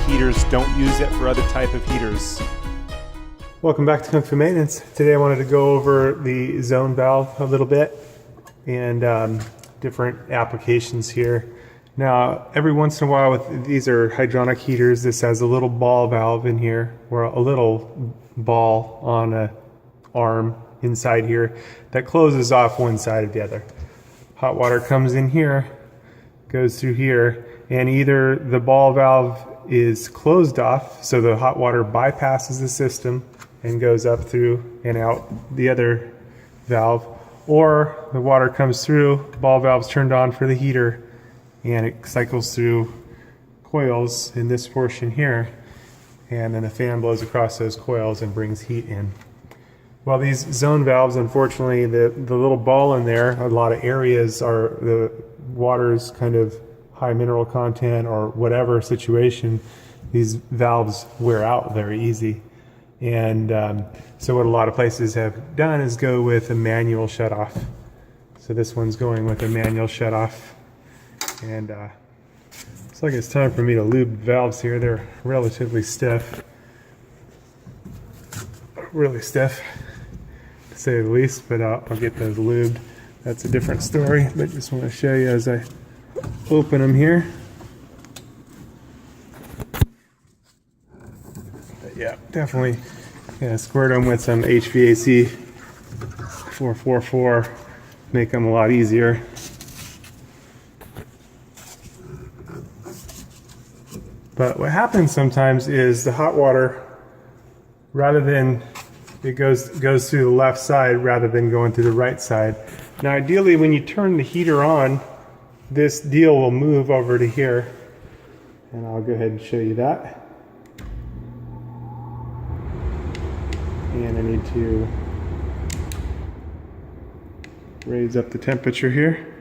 heaters. Don't use it for other type of heaters. Welcome back to Kung Fu Maintenance. Today I wanted to go over the zone valve a little bit and different applications here. Now, every once in a while, these are hydronic heaters. This has a little ball valve in here, or a little ball on a arm inside here that closes off one side of the other. Hot water comes in here, goes through here, and either the ball valve is closed off, so the hot water bypasses the system and goes up through and out the other valve, or the water comes through, ball valve's turned on for the heater, and it cycles through coils in this portion here, and then the fan blows across those coils and brings heat in. Well, these zone valves, unfortunately, the little ball in there, a lot of areas are the water's kind of high mineral content or whatever situation, these valves wear out very easy. And so what a lot of places have done is go with a manual shutoff. So this one's going with a manual shutoff. And looks like it's time for me to lube valves here. They're relatively stiff. Really stiff, to say the least, but I'll get those lubed. That's a different story, but just want to show you as I open them here. But yeah, definitely squirt them with some HVAC 444, make them a lot easier. But what happens sometimes is the hot water, rather than it goes through the left side rather than going through the right side. Now ideally when you turn the heater on, this deal will move over to here, and I'll go ahead and show you that. And I need to raise up the temperature here,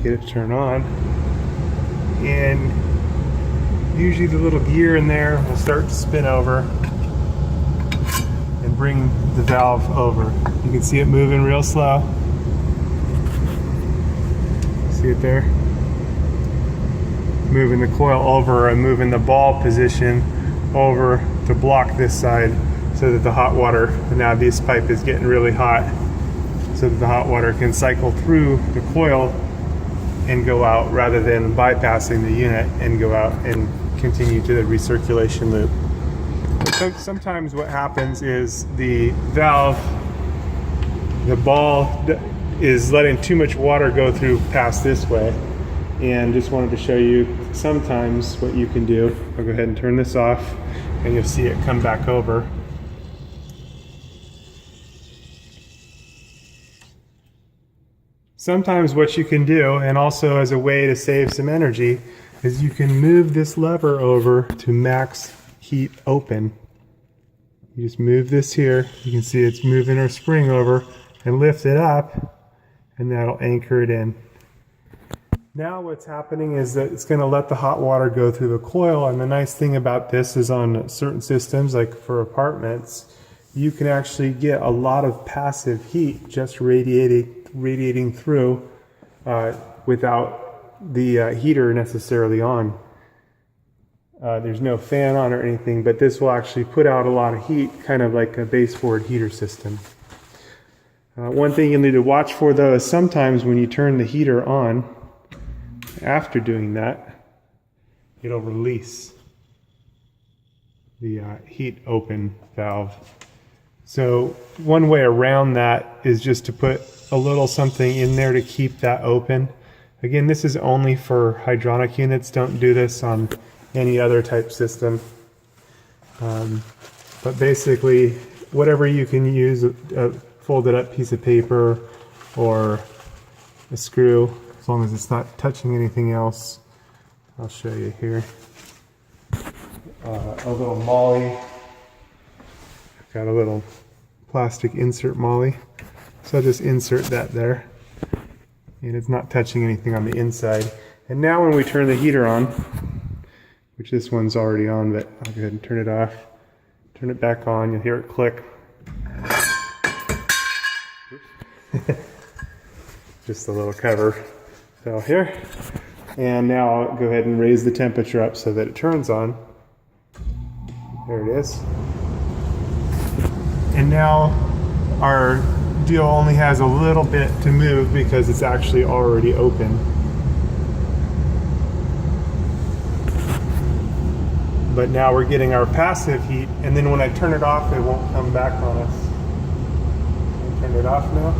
get it turned on, and usually the little gear in there will start to spin over and bring the valve over. You can see it moving real slow. See it there? Moving the coil over and moving the ball position over to block this side so that the hot water, now this pipe is getting really hot, so that the hot water can cycle through the coil and go out rather than bypassing the unit and go out and continue to the recirculation loop. But sometimes what happens is the valve, the ball is letting too much water go through past this way, and just wanted to show you sometimes what you can do. I'll go ahead and turn this off and you'll see it come back over. Sometimes what you can do, and also as a way to save some energy, is you can move this lever over to max heat open. You just move this here, you can see it's moving our spring over, and lift it up, and that'll anchor it in. Now what's happening is that it's going to let the hot water go through the coil, and the nice thing about this is on certain systems, like for apartments, you can actually get a lot of passive heat just radiating through without the heater necessarily on. There's no fan on or anything, but this will actually put out a lot of heat, kind of like a baseboard heater system. One thing you'll need to watch for though is sometimes when you turn the heater on, after doing that, it'll release the heat open valve. So one way around that is just to put a little something in there to keep that open. Again, this is only for hydronic units. Don't do this on any other type system. But basically, whatever you can use, a folded up piece of paper or a screw, as long as it's not touching anything else. I'll show you here. A little molly. I've got a little plastic insert molly. So I'll just insert that there. And it's not touching anything on the inside. And now when we turn the heater on, which this one's already on, but I'll go ahead and turn it off. Turn it back on, you'll hear it click. Just a little cover fell here. And now I'll go ahead and raise the temperature up so that it turns on. There it is. And now our deal only has a little bit to move because it's actually already open. But now we're getting our passive heat, and then when I turn it off, it won't come back on us. Can I turn it off now?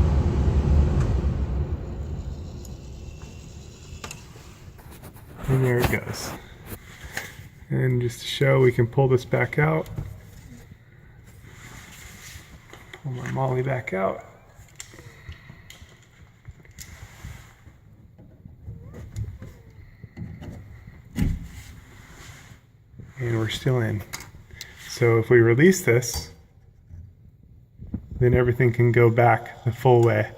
And there it goes. And just to show, we can pull this back out. Pull my molly back out. And we're still in. So if we release this, then everything can go back the full way.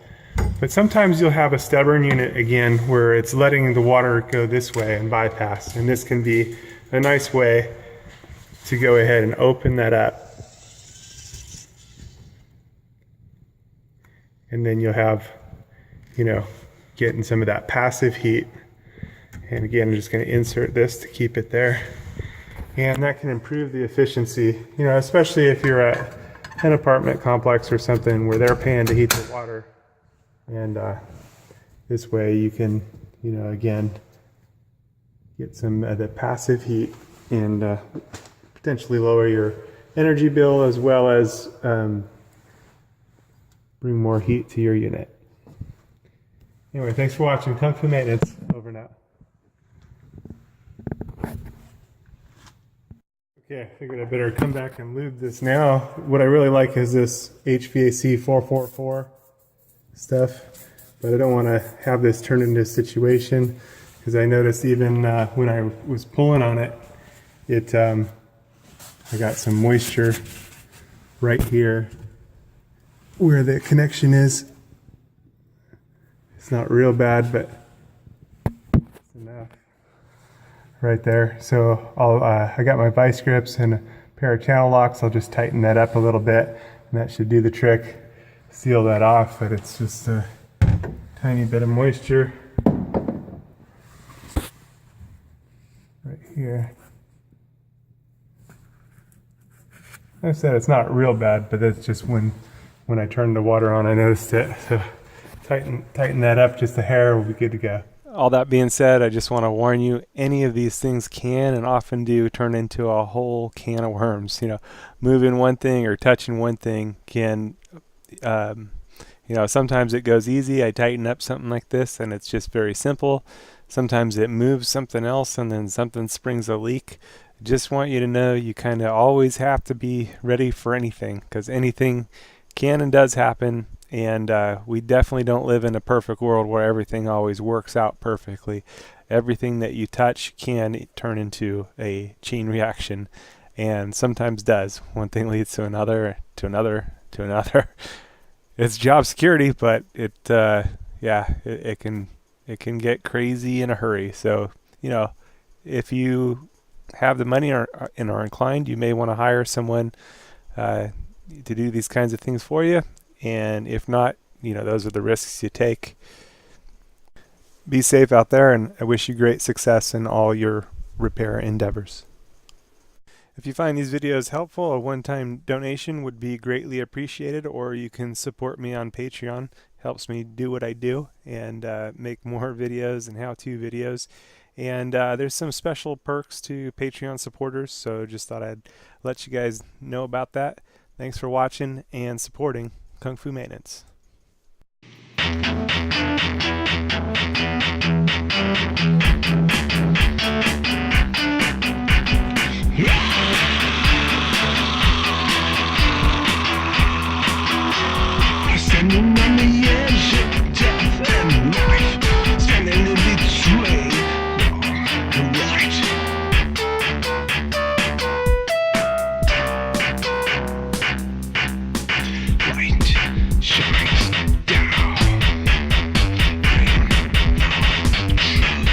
But sometimes you'll have a stubborn unit again where it's letting the water go this way and bypass. And this can be a nice way to go ahead and open that up. And then you'll have, getting some of that passive heat. And again, I'm just going to insert this to keep it there. And that can improve the efficiency, especially if you're at an apartment complex or something where they're paying to heat the water. And this way you can, again, get some of the passive heat and potentially lower your energy bill as well as bring more heat to your unit. Anyway, thanks for watching. Kung Fu Maintenance. Over and out. Okay, I figured I better come back and lube this now. What I really like is this HVAC 444 stuff, but I don't want to have this turn into a situation because I noticed even when I was pulling on it, I got some moisture right here where the connection is. It's not real bad, but it's enough. Right there. So I got my vice grips and a pair of channel locks. I'll just tighten that up a little bit and that should do the trick. Seal that off, but it's just a tiny bit of moisture right here. Like I said, it's not real bad, but that's just when I turned the water on, I noticed it. So tighten that up just a hair, we'll be good to go. All that being said, I just want to warn you, any of these things can and often do turn into a whole can of worms. Moving one thing or touching one thing can, sometimes it goes easy. I tighten up something like this and it's just very simple. Sometimes it moves something else and then something springs a leak. Just want you to know you kind of always have to be ready for anything because anything can and does happen. And we definitely don't live in a perfect world where everything always works out perfectly. Everything that you touch can turn into a chain reaction, and sometimes does. One thing leads to another, to another, to another. It's job security, but it can get crazy in a hurry. So if you have the money and are inclined, you may want to hire someone to do these kinds of things for you. And if not, those are the risks you take. Be safe out there, and I wish you great success in all your repair endeavors. If you find these videos helpful, a one-time donation would be greatly appreciated, or you can support me on Patreon. Helps me do what I do and make more videos and how-to videos. And there's some special perks to Patreon supporters, so just thought I'd let you guys know about that. Thanks for watching and supporting Kung Fu Maintenance. Standing on the edge of death and life, standing in between wrong and right. Light shines down, bring truth.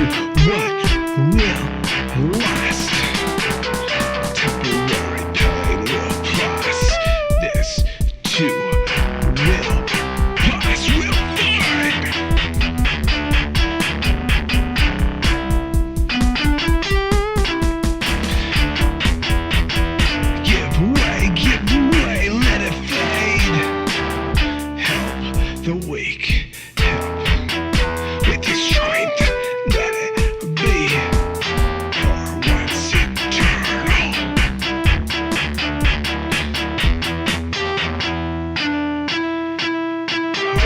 to what will last. Temporary pain will pass. This too will pass. Will find. Give way, let it fade. Help the weak, help with your strength, let it be. For once eternal.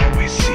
Always see